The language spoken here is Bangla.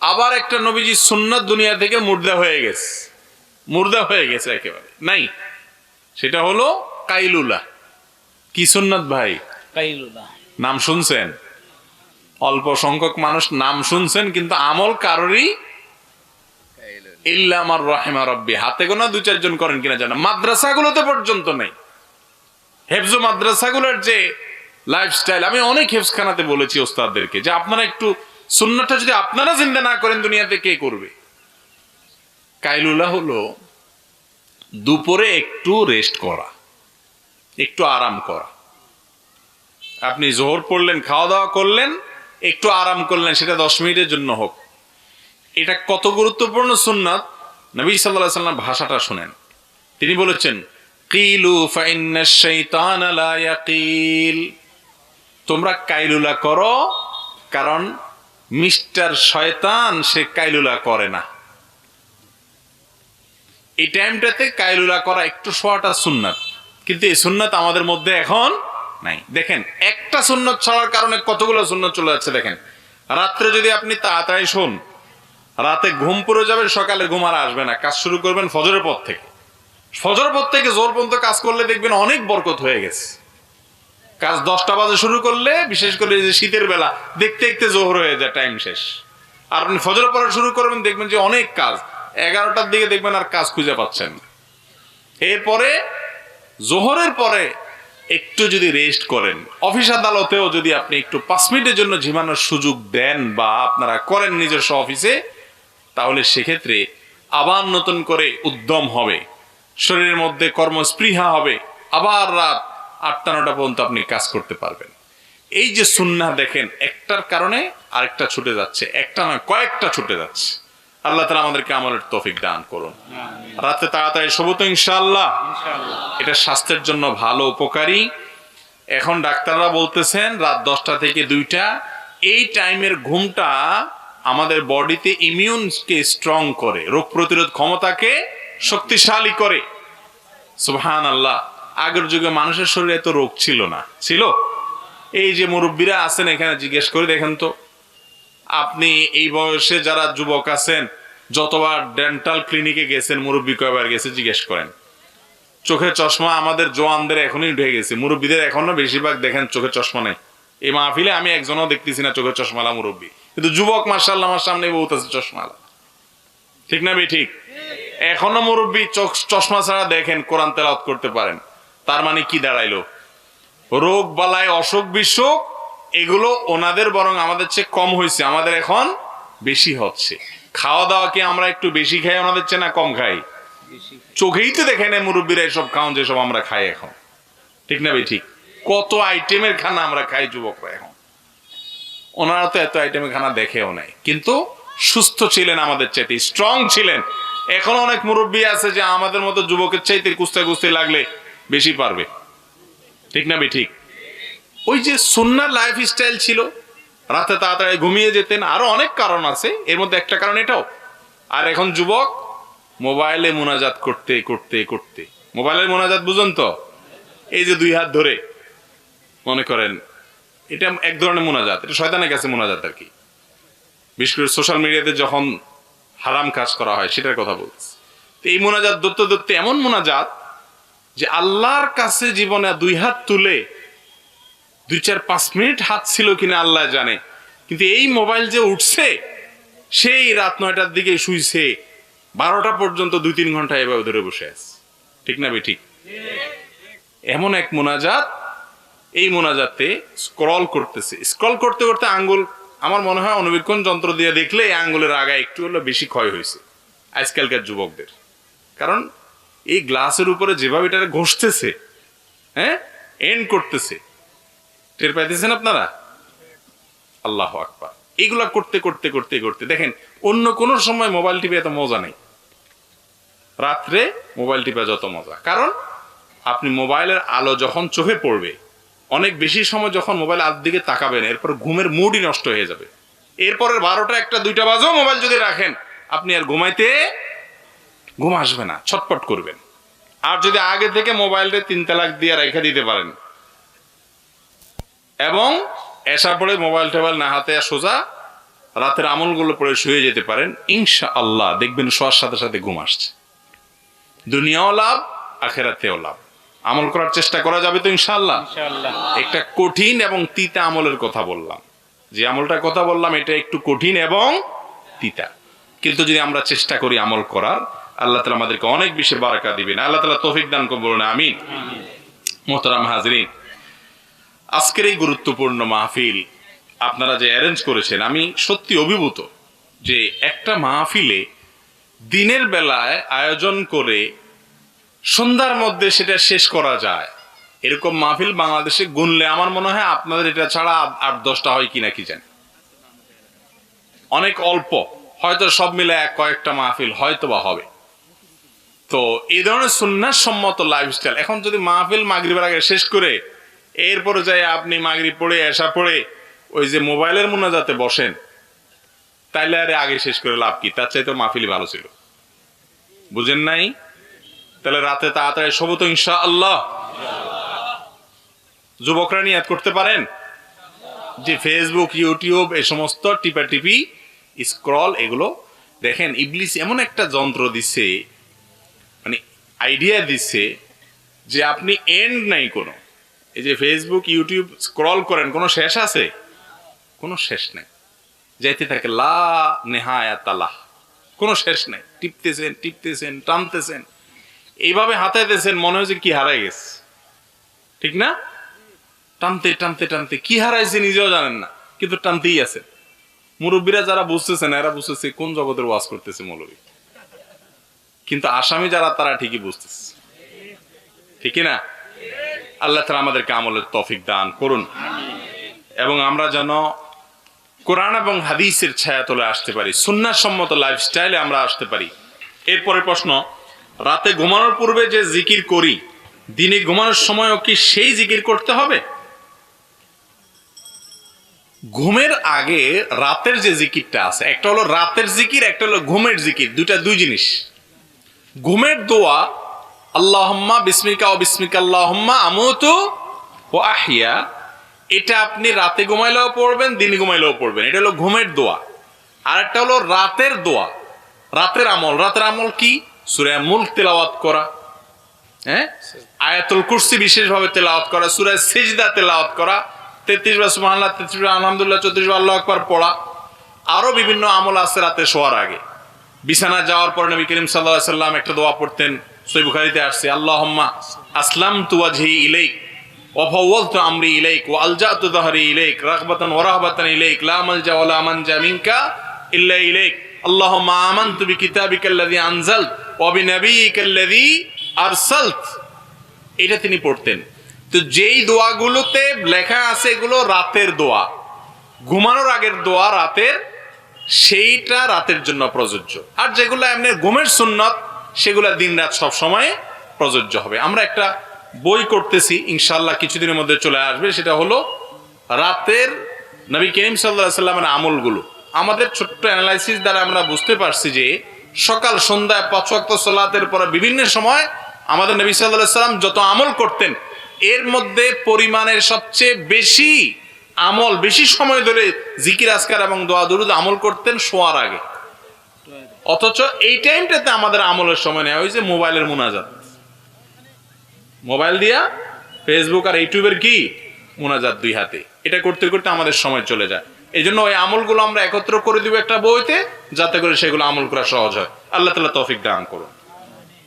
আবার একটা নবীজি সুন্নাত দুনিয়া থেকে মুর্দা হয়ে গেছে একেবারে নাই, সেটা হলো কাইলুলা। কি সুন্নাত ভাই? কাইলুলা। নাম শুনছেন? অল্প সংখ্যক মানুষ নাম শুনছেন, কিন্তু আমল কারোরই ইল্লা আমার রাহিমা রব্বি, হাতে গোনা 2-4 জন করেন কিনা জানা। মাদ্রাসাগুলোতে পর্যন্ত নেই। হেফজ মাদ্রাসাগুলোর যে লাইফস্টাইল, আমি অনেক হেফজখানাতে বলেছি ওস্তাদদেরকে যে আপনারা একটু সুন্নাতটা যদি আপনারা জিন্দা না করেন দুনিয়াতে কে করবে? কাইলুলা হলো দুপুরে একটু রেস্ট করা, একটু আরাম করা। আপনি জোহর পড়লেন, খাওয়া দাওয়া করলেন, একটু আরাম করলেন, সেটা 10 মিনিটের জন্য হোক। এটা কত গুরুত্বপূর্ণ সুন্নাত, নবী সাল্লাল্লাহু আলাইহি ওয়াসাল্লাম ভাষাটা শুনেন। তিনি বলেছেন, কিলু ফাইন্নাশ শাইতানা লা ইয়াকিল, তোমরা কাইলুলা করো, কারণ মিস্টার শয়তান সে কাইলুলা করে না। এই টাইমটাতে কাইলুলা করা, একটু শোয়াটা সুন্নাত, কিন্তু এই সুন্নাত আমাদের মধ্যে এখন নাই। দেখেন, একটা সুন্নাত ছাড়ার কারণে কতগুলো সুন্নাত চলে যাচ্ছে। দেখেন, রাত্রে যদি আপনি তাড়াতাড়ি শোন, রাতে ঘুম পড়ে যাবে, সকালে ঘুম আর আসবে না। কাজ শুরু করবেন ফজরের পর থেকে, ফজরের পর থেকে জোর পর্যন্ত কাজ করলে দেখবেন অনেক বরকত হয়ে গেছে। কাজ 10টা বাজে শুরু করলে, বিশেষ করে যে শীতের বেলা, দেখতে দেখতে জোহর হয়ে যায়, টাইম শেষ। আর আপনি ফজরের পরে শুরু করবেন, দেখবেন যে অনেক কাজ, 11টার দিকে দেখবেন আর কাজ খুঁজে পাচ্ছেন। এরপরে জোহরের পরে একটু যদি রেস্ট করেন, অফিস আদালতেও যদি আপনি একটু 5 মিনিটের জন্য ঝিমানোর সুযোগ দেন বা আপনারা করেন নিজস্ব অফিসে, তাহলে সেক্ষেত্রে আবার নতুন করে উদ্যম হবে, শরীরের মধ্যে কর্মস্পৃহা হবে, আবার রাত 8টা-9টা পর্যন্ত আপনি কাজ করতে পারবেন। এই যে সুন্নাহ দেখেন, একটার কারণে আরেকটা ছুটে যাচ্ছে, একটা নয় কয়েকটা ছুটে যাচ্ছে। আল্লাহ তাআলা আমাদেরকে আমলের তৌফিক দান করুন। রাতে তাড়াতাড়ি শোবো তো ইনশাআল্লাহ। এটা স্বাস্থ্যের জন্য ভালো, উপকারী। এখন ডাক্তাররা বলতেছেন রাত 10টা থেকে 2টা, এই টাইমের ঘুমটা আমাদের বডিতে ইমিউনকে স্ট্রং করে, রোগ প্রতিরোধ ক্ষমতাকে শক্তিশালী করে। সুবহানাল্লাহ। আগের যুগে মানুষের শরীরে এত রোগ ছিল না, ছিল? এই যে মুরব্বীরা আছেন এখানে, জিজ্ঞেস করে দেখেন তো, আপনি এই বয়সে যারা যুবক আছেন, যতবার ডেন্টাল ক্লিনিকে গেছেন, মুরব্বী কয়বার গেছে জিজ্ঞেস করেন। চোখের চশমা আমাদের জোয়ানদের এখনই উঠে গেছে, মুরব্বীদের এখনো বেশিরভাগ দেখেন চোখের চশমা নেই। এই মাহফিলে আমি একজনও দেখতেছি না চোখের চশমালা মুরব্বী, কিন্তু যুবক মাশাআল্লাহ আমার সামনে বহুত আছে চশমালা। ঠিক না ভাই? ঠিক। এখনো মুরব্বী চশমা ছাড়া দেখেন কোরআন তেলাওয়াত করতে পারেন। তার মানে কি দাঁড়াইলো? রোগ বালায়, অসুখ বিসুখ এগুলো ওনাদের বরং আমাদের চেয়ে কম হয়েছে, আমাদের এখন বেশি হচ্ছে। খাওয়া দাওয়া কি আমরা একটু বেশি খাই ওনাদের চেয়ে, না কম খাই? চোখেই তো দেখে নেয় মুরব্বীরা এসব খাওয়ান যেসব আমরা খাই এখন। ঠিক না ভাই? ঠিক। কত আইটেমের খানা আমরা খাই যুবকরা এখন, ওনারা তো এত আইটেমের খানা দেখেও নাই, কিন্তু সুস্থ ছিলেন, আমাদের চাইতে স্ট্রং ছিলেন। এখন অনেক মুরব্বী আছে যে আমাদের মতো যুবকের চাইতে কুস্তে লাগলে বেশি পারবে। ঠিক না ভাই? ঠিক। ওই যে সুন্নাহ লাইফ স্টাইল ছিল, রাতে তাড়াতাড়ি ঘুমিয়ে যেতেন, আরো অনেক কারণ আছে, এর মধ্যে একটা কারণ এটাও। আর এখন যুবক মোবাইলে মুনাজাত করতে করতে করতে, মোবাইলের মুনাজাত বুঝুন তো, এই যে 2 হাত ধরে, মনে করেন এটা এক ধরনের মুনাজাত, এটা শয়তানের কাছে মুনাজাত আর কি। বিশেষ করে সোশ্যাল মিডিয়াতে যখন হারাম কাজ করা হয় সেটার কথা বলছি। তো এই মুনাজাত ধরতে ধরতে এমন মুনাজাত যে আল্লাহর কাছে জীবনে 2 হাত তুলে 2-4-5 মিনিট হাত ছিল কিনা আল্লাহ জানে, কিন্তু এই মোবাইল যে উঠছে, সেই রাত 9টার দিকে শুইছে, 12টা পর্যন্ত 2-3 ঘন্টা এভাবে ধরে বসে আছে। ঠিক না ভাই? ঠিক। এমন এক মুনাজাত, এই মুনাজাতে স্ক্রল করতে করতে আঙ্গুল, আমার মনে হয় অনুবীক্ষণ যন্ত্র দিয়ে দেখলে এই আঙ্গুলের আগায় একটু হলো বেশি ক্ষয় হয়েছে আজকালকার যুবকদের। কারণ এই গ্লাসের উপরে যেভাবে এটা ঘষতেছে, হ্যাঁ, এন্ড করতেছে, টের পাইতেছেন আপনারা? আল্লাহু আকবার। এগুলা করতে করতে করতে করতে দেখেন, অন্য কোন সময় মোবাইল টিপে এত মজা নেই, রাত্রে মোবাইল টিপে যত মজা। কারণ আপনি মোবাইলের আলো যখন চোখে পড়বে, অনেক বেশি সময় যখন মোবাইল হাত দিকে তাকাবেন, এরপর ঘুমের মুডই নষ্ট হয়ে যাবে। এরপরের 12টা, 1টা, 2টা বাজেও মোবাইল যদি রাখেন, আপনি আর ঘুম আসবে না, ছটপট করবেন। আর যদি আগে থেকে মোবাইলটা 3 তালাক দিয়ে রেখে দিতে পারেন এবং এসার পরে মোবাইল টোবাইল না হাতে সোজা রাতের আমলগুলো পড়ে শুয়ে যেতে পারেন, ইনশাআল্লাহ দেখবেন শোয়ার সাথে সাথে ঘুম আসছে। দুনিয়াও লাভ, আখিরাতেও লাভ। আমল করার চেষ্টা করা যাবে তো ইনশাআল্লাহ? একটা কঠিন এবং তিতা আমলের কথা বললাম, যে আমলটার কথা বললাম এটা একটু কঠিন এবং তিতা, কিন্তু যদি আমরা চেষ্টা করি আমল করার, আল্লাহ তাআলা আমাদেরকে অনেক বেশি বারাকা দিবেন। আল্লাহ তাআলা তৌফিক দান করুন, বলুন আমিন। মোহতারাম হাজরিন, আজকের এই গুরুত্বপূর্ণ মাহফিল আপনারা যে অ্যারেঞ্জ করেছেন, আমি সত্যি অভিভূত যে একটা মাহফিলে দিনের বেলায় আয়োজন করে সন্ধ্যার মধ্যে সেটা শেষ করা যায়, এরকম মাহফিল বাংলাদেশে গুনলে আমার মনে হয় আপনাদের এটা ছাড়া 8-10টা হয় কিনা কি জানি, অনেক অল্প, হয়তো সব মিলে কয়েকটা মাহফিল হয়তো বা হবে। তো এই ধরনের সুন্নাহ সম্মত লাইফস্টাইল, এখন যদি মাহফিল মাগরিবের আগে শেষ করে এরপরে যাই আপনি মাগরিব পড়ে এশা পড়ে ওই যে মোবাইলের মুনাজাতে বসেন, তাইলে আরে আগে শেষ করে লাভ কি? তার চাইতে মাহফিলই ভালো ছিল। বুঝেন নাই? তাহলে রাতে তাড়াতাড়ি শোবো তো ইনশাআল্লাহ। যুবকরা নিয়াত করতে পারেন যে ফেসবুক, ইউটিউব এই সমস্ত টিপাটিপি স্ক্রল, এগুলো দেখেন ইবলিস এমন একটা যন্ত্র দিচ্ছে, মানে আইডিয়া দিচ্ছে যে আপনি এন্ড নাই কোনো। এই যে ফেসবুক ইউটিউব স্ক্রল করেন, কোনো শেষ আছে? কোনো শেষ নেই, যাইতে থাকে লা নেহায়াত আল্লাহ, কোনো শেষ নেই। টিপতেছেন টিপতেছেন টানতেছেন, এইভাবে হাতাইতেছেন, মনে হচ্ছে কি হারাই গেছে, ঠিক না? টানতে টানতে টানতে কি হারাইছে নিজেও জানেন না, কিন্তু টানতেই আছে। মুরব্বীরা যারা বুঝতেছেন এরা বুঝতেছে কোন জগতের ওয়াজ করতেছে মৌলবী, কিন্তু আসামি যারা তারা ঠিকই বুঝতেছে, ঠিক না? আল্লাহ তাআলা আমাদেরকে আমলের তৌফিক দান করুন, এবং আমরা যেন কোরআন এবং হাদিসের ছায়াতলে আসতে পারি, সুন্নাহ সম্মত লাইফস্টাইলে আমরা আসতে পারি। এরপরে প্রশ্ন, রাতে ঘুমানোর পূর্বে যে জিকির করি, দিনে ঘুমানোর সময়ও কি সেই জিকির করতে হবে? ঘুমের আগে রাতের যে জিকিরটা আছে, একটা হলো রাতের জিকির, একটা হলো ঘুমের জিকির, দুই জিনিস। ঘুমের দোয়া আল্লাহুম্মা বিসমিকা ওয়া বিসমিকা আল্লাহুম্মা আমুতু ওয়া আহইয়া, এটা আপনি রাতে ঘুমাইলেও পড়বেন, দিনে ঘুমাইলেও পড়বেন, এটা হলো ঘুমের দোয়া। আর একটা হলো রাতের দোয়া, রাতের আমল। রাতের আমল কি? সূরা মুলক তেলাওয়াত করা, আয়াতুল কুরসি বিশেষভাবে তেলাওয়াত করা, সূরা সিজদা তেলাওয়াত করা, 33 বার সুবহানাল্লাহ, 33 বার আলহামদুলিল্লাহ, 34 বার আল্লাহু আকবার পড়া। আরো বিভিন্ন আমল আছে রাতে শোয়ার আগে। বিছানা যাওয়ার পর নবী করিম সাল্লাল্লাহু আলাইহি সাল্লাম একটা দোয়া পড়তেন, সহিহ বুখারীতে আসছে, আল্লাহুম্মা আসলামতু ওয়াজহি ইলাইক ওয়া ফাওয়াদতু আমরি ইলাইক ওয়া আলজাতু যাহরি ইলাইক রাগবাতান ওয়া রাহবাতান ইলাইক লা মালজা ওয়া লা মানজা মিনকা ইল্লা ইলাইক আল্লাহুম্মা আমানতু বিকিতাবিকাল্লাযী আনজালত ওয়া বিনাবিয়িকাল্লাযী আরসালত। এটা তিনি পড়তেন। তো যেই দোয়াগুলোতে লেখা আছে এগুলো রাতের দোয়া, ঘুমানোর আগের দোয়া রাতের, সেইটা রাতের জন্য প্রযোজ্য। আর যেগুলো এমনি ঘুমের সুন্নত সেগুলো দিন রাত সব সময় প্রযোজ্য হবে। আমরা একটা বই করতেছি, ইনশাআল্লাহ কিছুদিনের মধ্যে চলে আসবে, সেটা হলো রাতের নবী করিম সাল্লাল্লাহু আলাইহি সাল্লামের আমলগুলো। আমাদের ছোট্ট অ্যানালাইসিস দ্বারা আমরা বুঝতে পারছি যে সকাল সন্ধ্যায় 5 ওয়াক্ত সালাতের পরে বিভিন্ন সময় আমাদের নবী সাল্লাল্লাহু আলাইহি সাল্লাম যত আমল করতেন, এর মধ্যে পরিমাণের সবচেয়ে বেশি আমল, বেশি সময় ধরে জিকির আজকার এবং দোয়া দুরুদ আমল করতেন শোয়ার আগে। অথচ এই টাইমটাতে আমাদের আমলের সময় নেওয়া হয়েছে মোবাইলের মুনাজাত, মোবাইল দিয়া ফেসবুক আর ইউটিউবের কি মুনাজাত দুই হাতে, এটা করতে করতে আমাদের সময় চলে যায়। এই জন্য ওই আমলগুলো আমরা একত্র করে দিব একটা বইতে, যাতে করে সেগুলো আমল করা সহজ হয়। আল্লাহ তাআলা তৌফিক দান করুন।